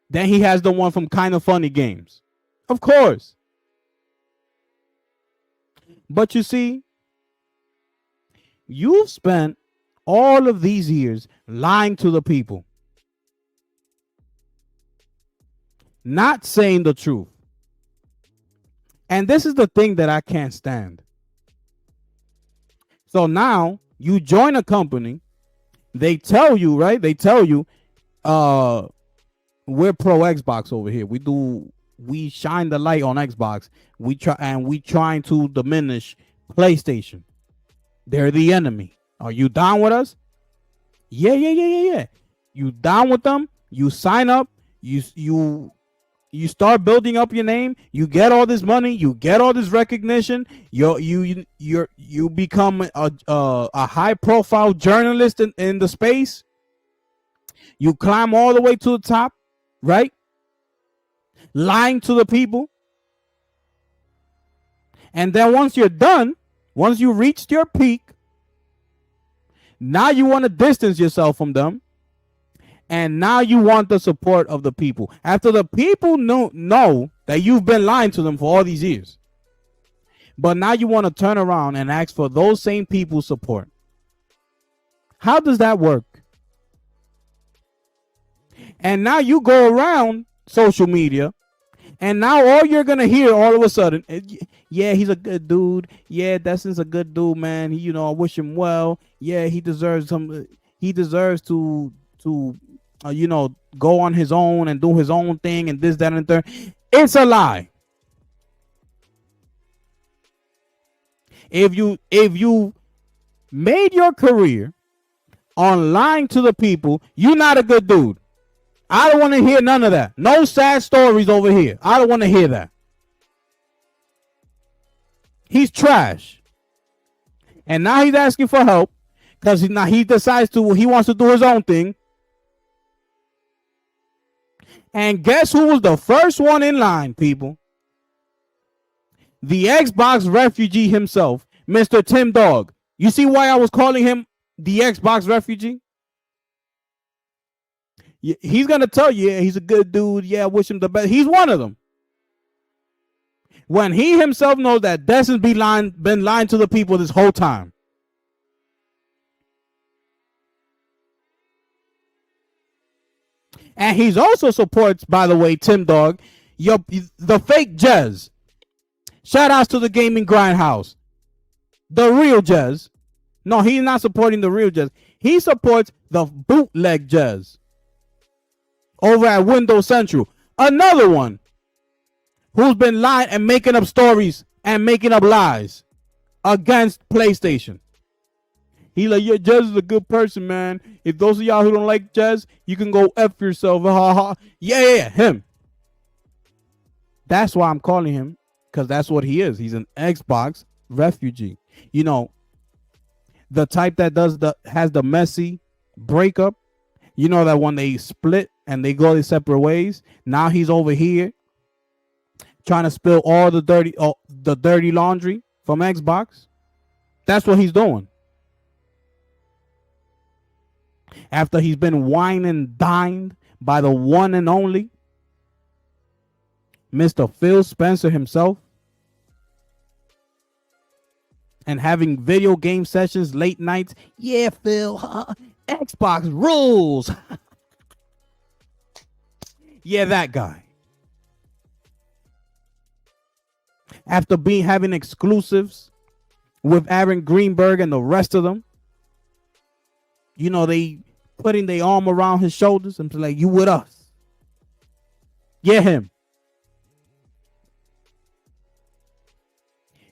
Then he has the one from Kind of Funny Games. Of course. But you see, you've spent all of these years lying to the people, not saying the truth. And this is the thing that I can't stand. So now you join a company, they tell you, right? They tell you, we're pro Xbox over here. We shine the light on Xbox. We trying to diminish PlayStation. They're the enemy. Are you down with us? Yeah. You down with them? You sign up. You start building up your name. You get all this money. You get all this recognition. You become a high profile journalist in the space. You climb all the way to the top, right? Lying to the people. And then once you're done, once you reached your peak, now you want to distance yourself from them. And now you want the support of the people. After the people know that you've been lying to them for all these years. But now you want to turn around and ask for those same people's support. How does that work? And now you go around social media, and now all you're going to hear all of a sudden, yeah, he's a good dude. Yeah, Destin's a good dude, man. I wish him well. Yeah, he deserves to go on his own and do his own thing and this, that, and third. It's a lie. If you made your career on lying to the people, you're not a good dude. I don't want to hear none of that. No sad stories over here. I don't want to hear that. He's trash. And now he's asking for help because he wants to do his own thing. And guess who was the first one in line, people? The Xbox refugee himself, Mr. TimDog. You see why I was calling him the Xbox refugee? He's going to tell you, yeah, he's a good dude. Yeah, I wish him the best. He's one of them. When he himself knows that Destin's been lying to the people this whole time. And he's also supports, by the way, TimDog, the fake Jez. Shout outs to the Gaming Grindhouse. The real Jez. No, he's not supporting the real Jez. He supports the bootleg Jez over at Windows Central. Another one who's been lying and making up stories and making up lies against PlayStation. He like, yeah, Jez is a good person, man. If those of y'all who don't like Jez, you can go F yourself. Yeah, him. That's why I'm calling him, because that's what he is. He's an Xbox refugee. You know, the type that has the messy breakup. You know, that when they split and they go their separate ways. Now he's over here trying to spill all the dirty laundry from Xbox. That's what he's doing. After he's been wined and dined by the one and only Mr. Phil Spencer himself, and having video game sessions late nights. Yeah, Phil, Xbox rules. Yeah, that guy. After having exclusives with Aaron Greenberg and the rest of them, you know, they putting their arm around his shoulders and be like, you with us. Yeah, him.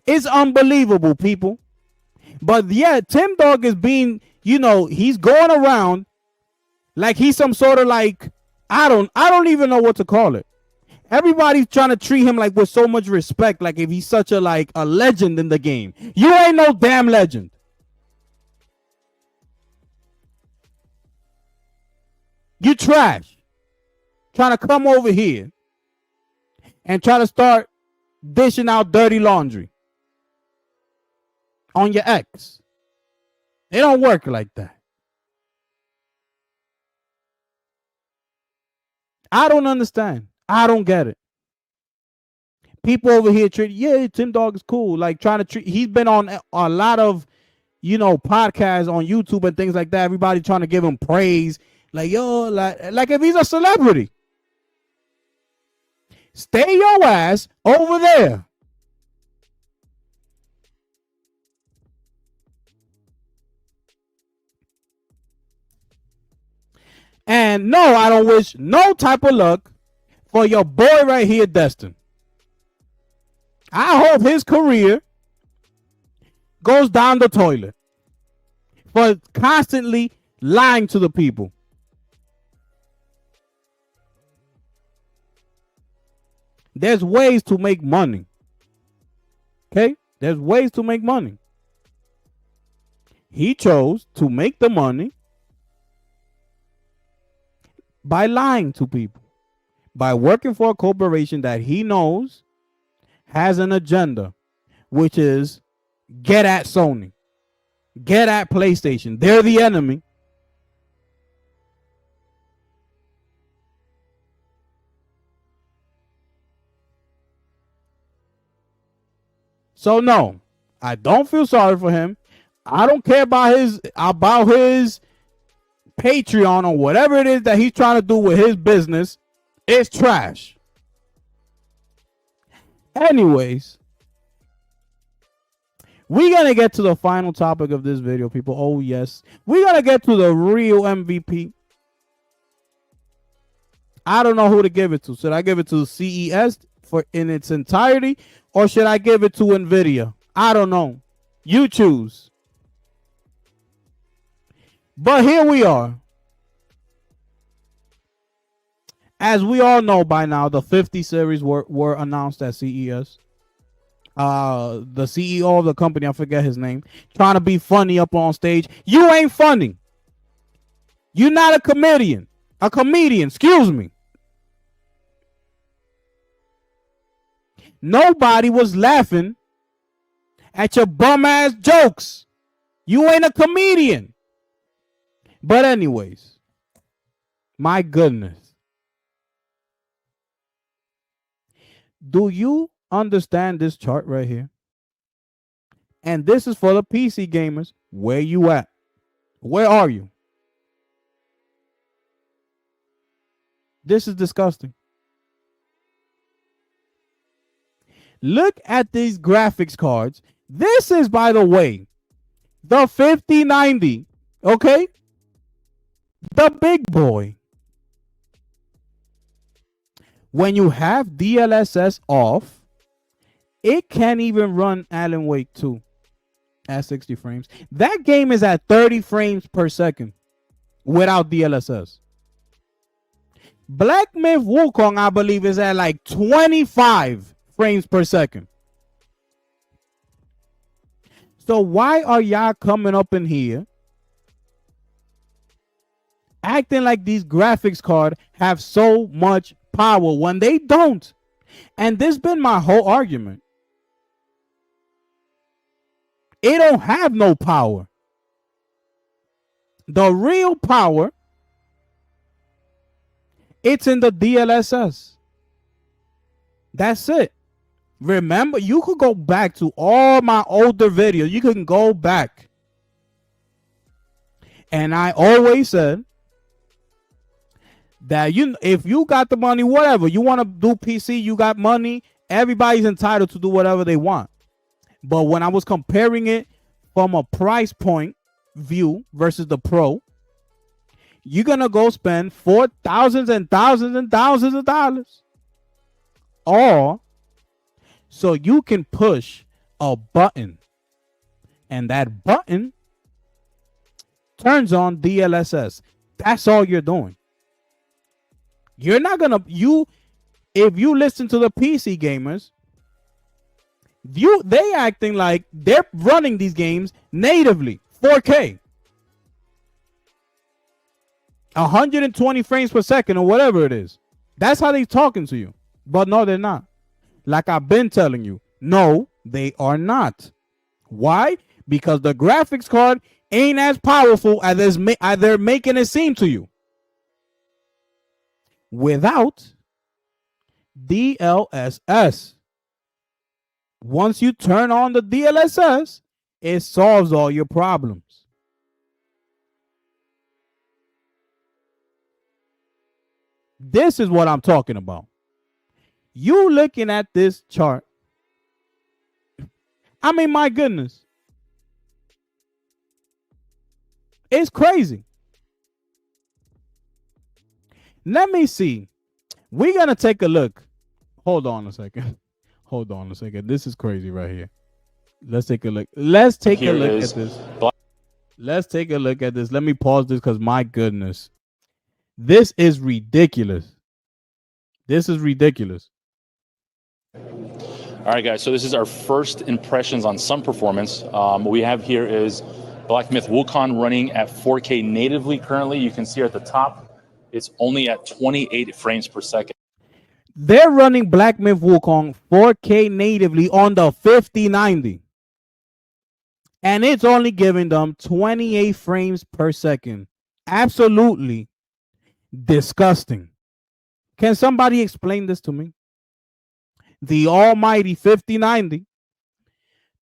It's unbelievable, people. But yeah, TimDog is being, you know, he's going around like he's some sort of like, I don't even know what to call it. Everybody's trying to treat him like with so much respect, like if he's such a legend in the game. You ain't no damn legend. You trash. Trying to come over here and try to start dishing out dirty laundry on your ex. It don't work like that. I don't understand. I don't get it. People over here treat, yeah, TimDog is cool. Like trying to treat, he's been on a lot of, you know, podcasts on YouTube and things like that. Everybody trying to give him praise. Like, yo, like if he's a celebrity. Stay your ass over there. And no, I don't wish no type of luck for your boy right here, Destin. I hope his career goes down the toilet for constantly lying to the people. There's ways to make money. Okay? There's ways to make money. He chose to make the money by lying to people, by working for a corporation that he knows has an agenda, which is get at Sony, get at PlayStation. They're the enemy. So no, I don't feel sorry for him. I don't care about his Patreon or whatever it is that he's trying to do with his business. It's trash. Anyways, we're going to get to the final topic of this video, people. Oh, yes. We're going to get to the real MVP. I don't know who to give it to. Should I give it to CES in its entirety, or should I give it to NVIDIA? I don't know. You choose. But here we are. As we all know by now, the 50 series were announced at CES. The CEO of the company, I forget his name, trying to be funny up on stage. You ain't funny. You're not a comedian. A comedian, excuse me. Nobody was laughing at your bum ass jokes. You ain't a comedian. But anyways, my goodness. Do you understand this chart right here? And this is for the PC gamers. Where you at? Where are you? This is disgusting. Look at these graphics cards. This is, by the way, The 5090, okay? The big boy. When you have DLSS off, it can't even run Alan Wake 2 at 60 frames. That game is at 30 frames per second without DLSS. Black Myth Wukong, I believe, is at like 25 frames per second. So why are y'all coming up in here acting like these graphics cards have so much power when they don't? And this been my whole argument. It don't have no power. The real power, it's in the DLSS. That's it. Remember, you could go back to all my older videos. You can go back. And I always said that if you got the money, whatever, you want to do PC, you got money, everybody's entitled to do whatever they want. But when I was comparing it from a price point view versus the Pro, you're going to go spend thousands and thousands and thousands of dollars. Or so you can push a button, and that button turns on DLSS. That's all you're doing. You're not going to, if you listen to the PC gamers, they acting like they're running these games natively, 4K. 120 frames per second or whatever it is. That's how they're talking to you. But no, they're not. Like I've been telling you, no, they are not. Why? Because the graphics card ain't as powerful as they're making it seem to you. Without DLSS. Once you turn on the DLSS, it solves all your problems. This is what I'm talking about. You looking at this chart. I mean, my goodness. It's crazy. Let me see. We're going to take a look. Hold on a second. Hold on a second. This is crazy right here. Let's take a look. Let's take a look at this. Let's take a look at this. Let me pause this because my goodness. This is ridiculous. This is ridiculous. All right, guys, so this is our first impressions on some performance. What we have here is Black Myth Wukong running at 4K natively currently. You can see here at the top, it's only at 28 frames per second. They're running Black Myth Wukong 4K natively on the 5090. And it's only giving them 28 frames per second. Absolutely disgusting. Can somebody explain this to me? The almighty 5090,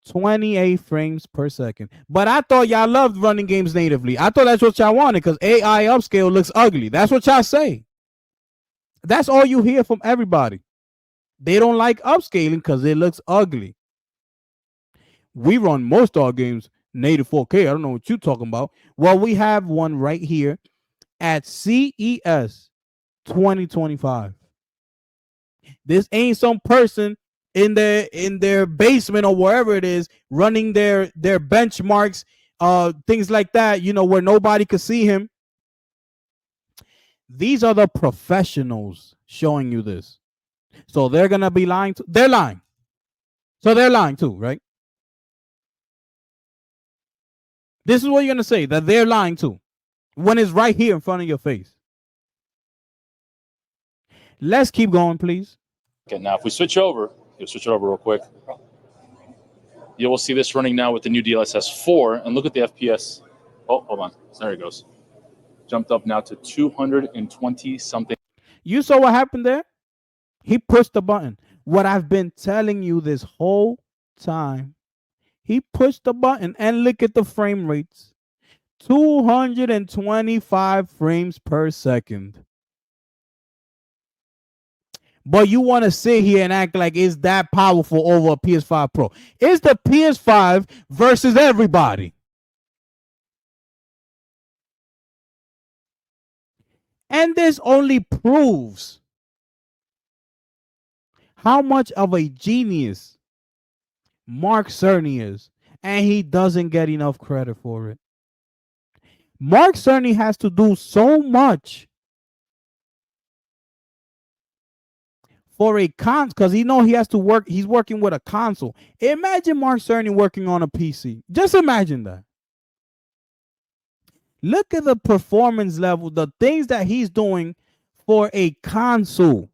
28 frames per second. But I thought y'all loved running games natively. I thought that's what y'all wanted because AI upscale looks ugly. That's what y'all say. That's all you hear from everybody. They don't like upscaling because it looks ugly. We run most of our games native 4K. I don't know what you're talking about. Well, we have one right here at CES 2025. This ain't some person in their basement or wherever it is running their benchmarks, things like that, where nobody could see him. These are the professionals showing you this. So they're going to be lying. They're lying. So they're lying too, right? This is what you're going to say, that they're lying too, when it's right here in front of your face. Let's keep going, please. Okay, now if we switch over, you'll switch it over real quick. You will see this running now with the new DLSS 4, and look at the FPS. Oh, hold on. There it goes. Jumped up now to 220 something. You saw what happened there? He pushed the button. What I've been telling you this whole time. He pushed the button and look at the frame rates. 225 frames per second. But you want to sit here and act like it's that powerful over a PS5 Pro. It's the PS5 versus everybody. And this only proves how much of a genius Mark Cerny is, and he doesn't get enough credit for it. Mark Cerny has to do so much for a console because he has to work. He's working with a console. Imagine Mark Cerny working on a PC. Just imagine that. Look at the performance level, the things that he's doing for a console.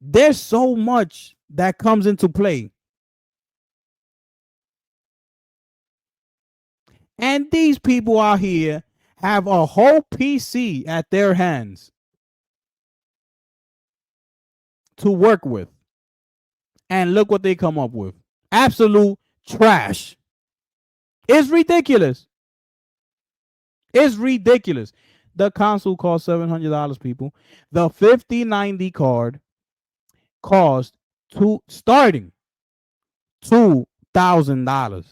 There's so much that comes into play. And these people out here have a whole PC at their hands to work with. And look what they come up with. Absolute trash. It's ridiculous. It's ridiculous. The console cost $700, people. The 5090 card cost starting $2,000.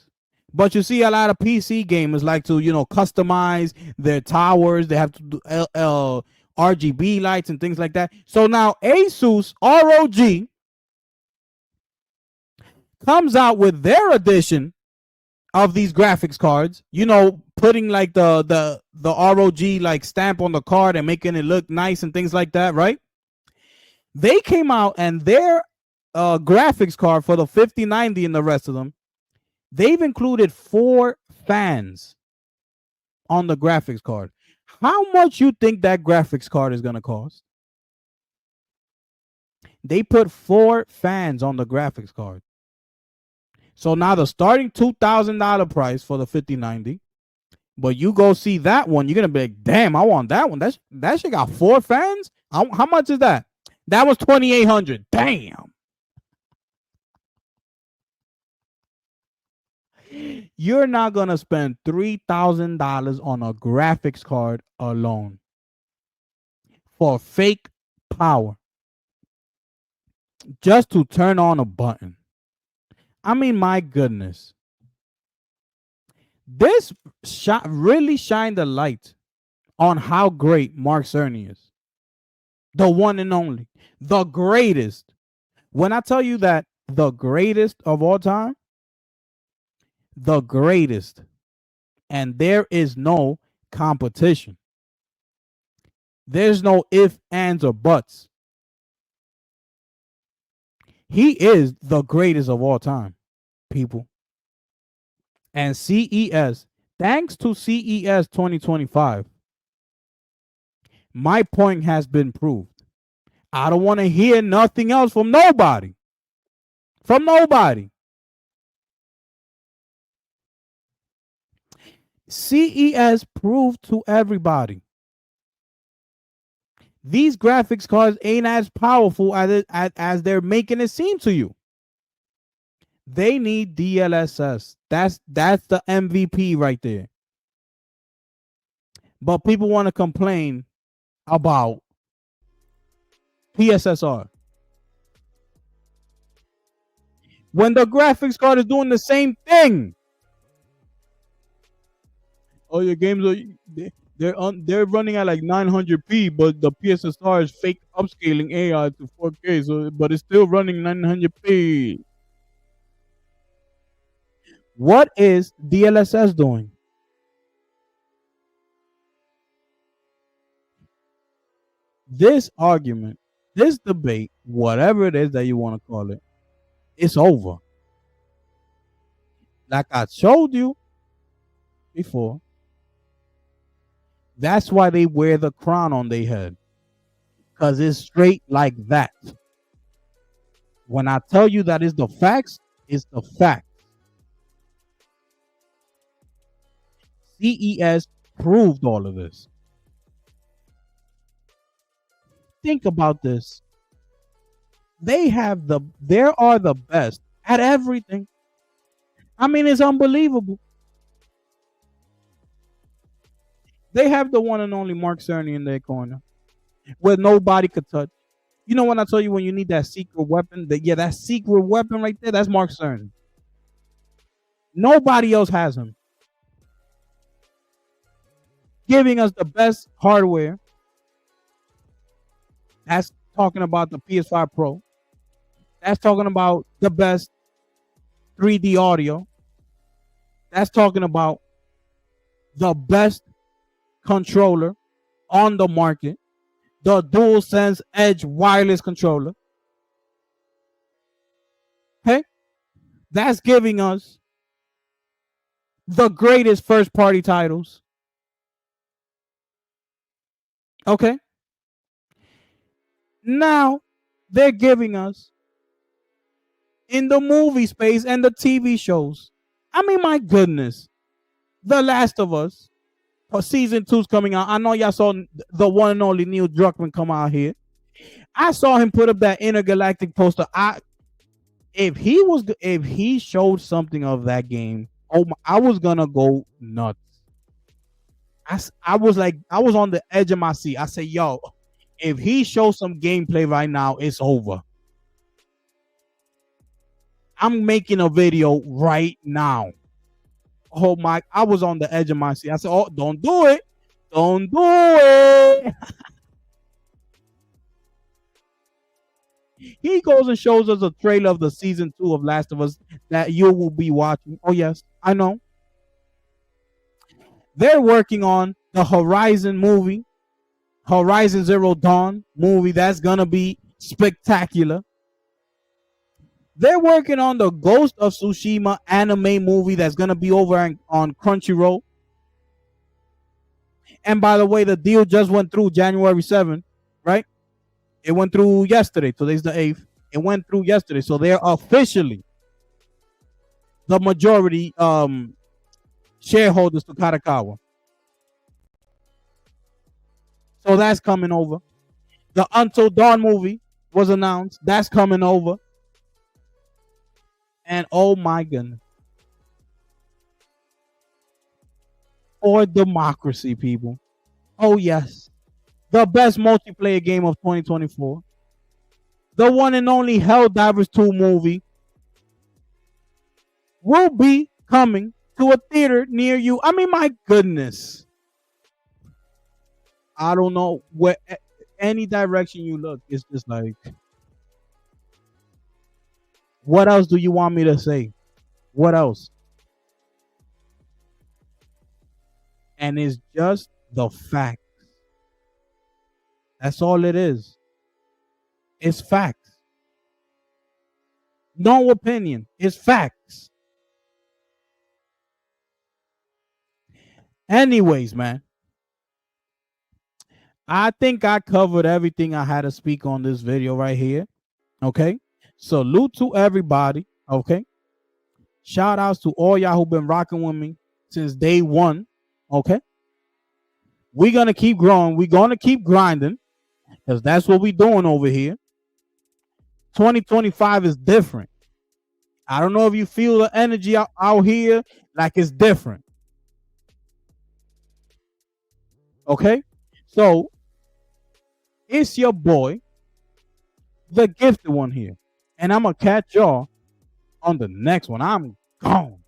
But you see a lot of PC gamers like to, customize their towers. They have to do RGB lights and things like that. So now Asus ROG comes out with their edition of these graphics cards, putting like the ROG like stamp on the card and making it look nice and things like that, right? They came out and their graphics card for the 5090 and the rest of them, they've included 4 fans on the graphics card. How much you think that graphics card is going to cost? They put 4 fans on the graphics card. So now the starting $2,000 price for the 5090, but you go see that one, you're going to be like, damn, I want that one. That shit got 4 fans? How much is that? That was $2,800. Damn. You're not going to spend $3,000 on a graphics card alone for fake power just to turn on a button. I mean, my goodness. This really shined a light on how great Mark Cerny is. The one and only. The greatest. When I tell you that the greatest of all time, the greatest. And there is no competition. There's no ifs, ands, or buts. He is the greatest of all time, people. And CES, thanks to CES 2025, my point has been proved. I don't want to hear nothing else from nobody. From nobody. CES proved to everybody these graphics cards ain't as powerful as they're making it seem to you. They need DLSS. That's the MVP right there. But people want to complain about PSSR when the graphics card is doing the same thing. Oh, your games are they're running at like 900p, but the PSSR is fake upscaling AI to 4K, so but it's still running 900p. What is DLSS doing? This argument, this debate, whatever it is that you want to call it, it's over. Like I showed you before, that's why they wear the crown on their head, because it's straight like that. When I tell you that is the facts, it's the fact. CES proved all of this. Think about this. They are the best at everything. I mean, it's unbelievable. They have the one and only Mark Cerny in their corner, where nobody could touch. You know when I tell you when you need that secret weapon, that secret weapon right there, that's Mark Cerny. Nobody else has him. giving us the best hardware. That's talking about the PS5 Pro. That's talking about the best 3D audio. That's talking about the best controller on the market, the DualSense Edge wireless controller. Okay? That's giving us the greatest first party titles. Okay? Now they're giving us in the movie space and the TV shows. I mean, my goodness. The Last of Us season 2's coming out. I know y'all saw the one and only Neil Druckmann come out here. I saw him put up that intergalactic poster. If he showed something of that game, I was gonna go nuts. I was on the edge of my seat. I said, yo, if he shows some gameplay right now, it's over. I'm making a video right now. Oh my, I was on the edge of my seat. I said, oh, don't do it. Don't do it. He goes and shows us a trailer of the season 2 of Last of Us that you will be watching. Oh, yes, I know. They're working on the Horizon movie, Horizon Zero Dawn movie. That's going to be spectacular. They're working on the Ghost of Tsushima anime movie that's going to be over on Crunchyroll. And by the way, the deal just went through January 7th, right? It went through yesterday. Today's the 8th. It went through yesterday. So they're officially the majority shareholders to Karakawa. So that's coming over. The Until Dawn movie was announced. That's coming over. And oh my goodness. For democracy, people. Oh, yes. The best multiplayer game of 2024. The one and only Helldivers 2 movie will be coming to a theater near you. I mean, my goodness. I don't know where any direction you look, it's just like, what else do you want me to say? What else? And it's just the facts. That's all it is. It's facts. No opinion. It's facts. Anyways, man. I think I covered everything I had to speak on this video right here. Okay. Salute to everybody. Okay. Shout outs to all y'all who've been rocking with me since day one. Okay. We're going to keep growing. We're going to keep grinding because that's what we're doing over here. 2025 is different. I don't know if you feel the energy out here like it's different. Okay. So it's your boy, the gifted one here. And I'm going to catch y'all on the next one. I'm gone.